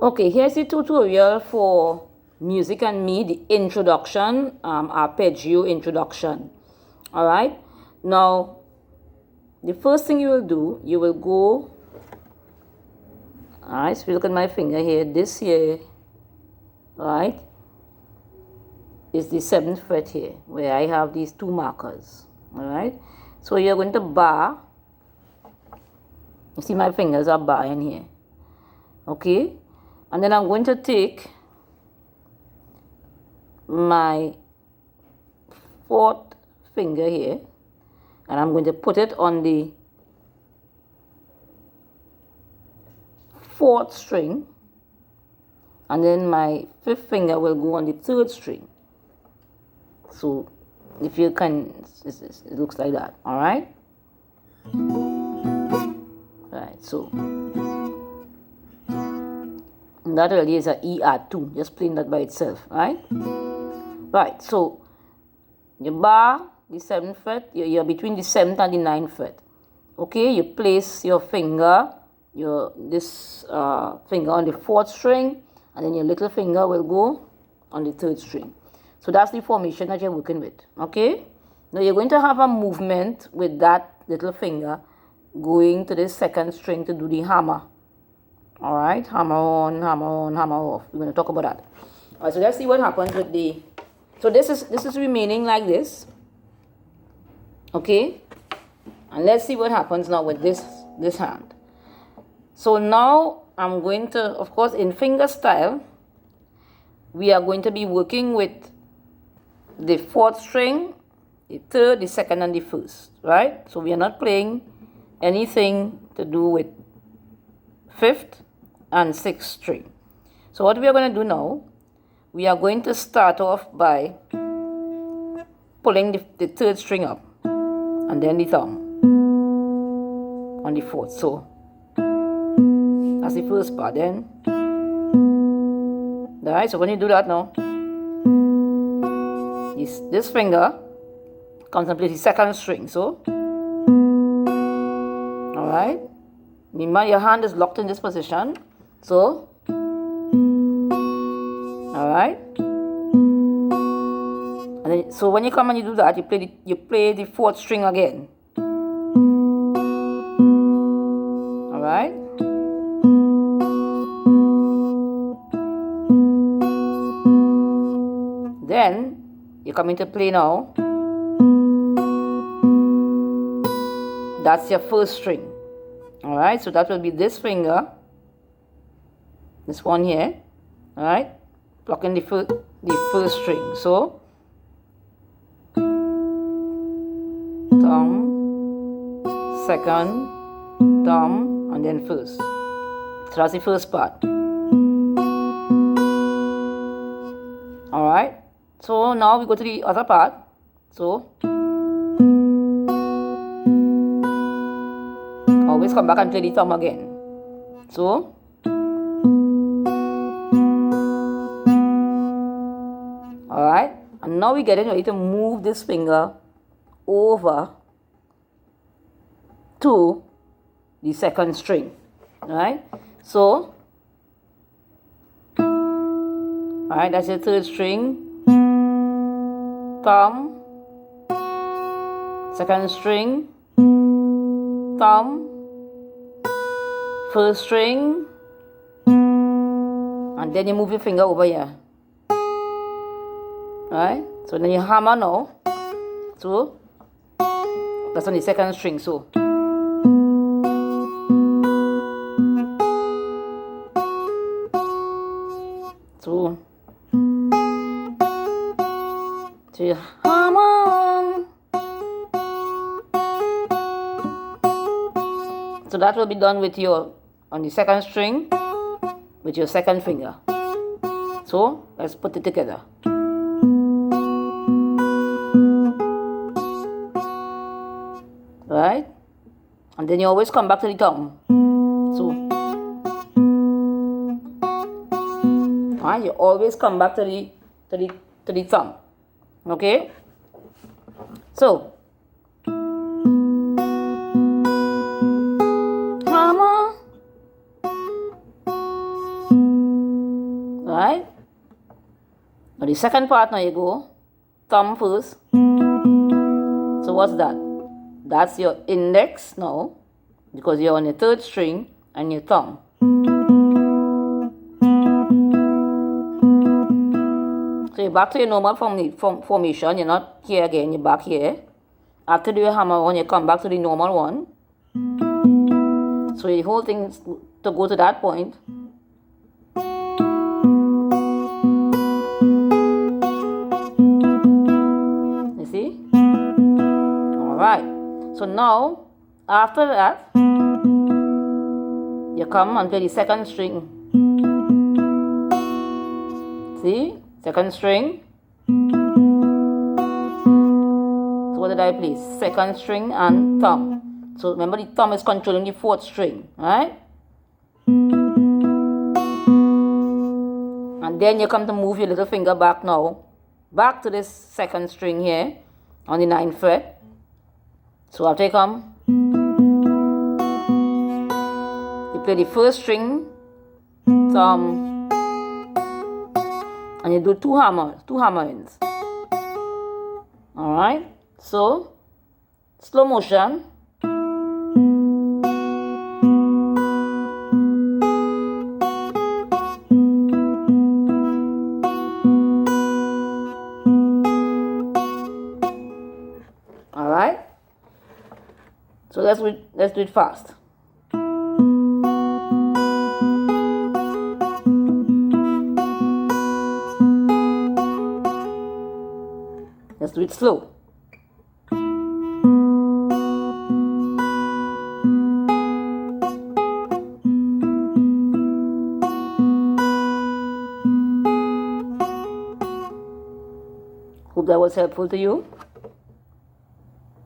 Okay, here's the tutorial for Music and Me, the introduction, Arpeggio Introduction. All right. Now, the first thing you will do, you will go. All right. So if you look at my finger here, this here, right, is the 7th fret here, where I have these two markers. All right. So you're going to bar. You see my fingers are barring here. Okay. And then I'm going to take my 4th finger here and I'm going to put it on the 4th string, and then my 5th finger will go on the 3rd string. So if you can, it looks like that. All right. Right. So that really is a ER2, just playing that by itself, right? Right, so you bar the 7th fret, you're between the 7th and the 9th fret. Okay, you place your finger, this finger on the 4th string, and then your little finger will go on the 3rd string. So that's the formation that you're working with, okay? Now you're going to have a movement with that little finger going to the 2nd string to do the hammer. All right, hammer on, hammer on, hammer off. We're going to talk about that. All right, so let's see what happens with the. So this is remaining like this. Okay, and let's see what happens now with this hand. So now I'm going to, of course, in finger style, we are going to be working with the 4th string, the 3rd, the 2nd, and the 1st. Right. So we are not playing anything to do with 5th and 6th string. So what we are going to do now, we are going to start off by pulling the 3rd string up and then the thumb on the 4th. So that's the first part. Then, alright, so when you do that now, this finger comes and plays the 2nd string. So, alright, remember your hand is locked in this position. So, alright, and then, so when you come and you do that, you play the 4th string again. Alright, then you come into play now. That's your 1st string. Alright, so that will be this finger, this one here, alright, plucking the 1st string. So, thumb, 2nd, thumb, and then 1st. So that's the first part. Alright, so now we go to the other part. So, always come back and play the thumb again. So, alright, and now we get ready to move this finger over to the 2nd string. Alright, so, alright, that's your 3rd string, thumb, 2nd string, thumb, 1st string, and then you move your finger over here. Right? So then you hammer now. So that's on the 2nd string. So you hammer on. So that will be done with your on the 2nd string with your 2nd finger. So let's put it together. Right? And then you always come back to the thumb. So, right? You always come back to the thumb. Okay? So, hammer, right? Now the second part, now you go thumb first. So what's that? That's your index now, because you're on your third string, and your thumb. So you're back to your normal formation. You're not here again, you're back here. After you do your hammer one, you come back to the normal one. So the whole thing is to go to that point. You see? Alright. So now, after that, you come and play the second string. See? Second string. So what did I play? Second string and thumb. So remember, the thumb is controlling the fourth string, right? And then you come to move your little finger back now, back to this second string here on the 9th fret. So after you come, you play the first string, thumb, and you do two hammerings. Alright, so slow motion. Alright, so let's do it fast. Let's do it slow. Hope that was helpful to you.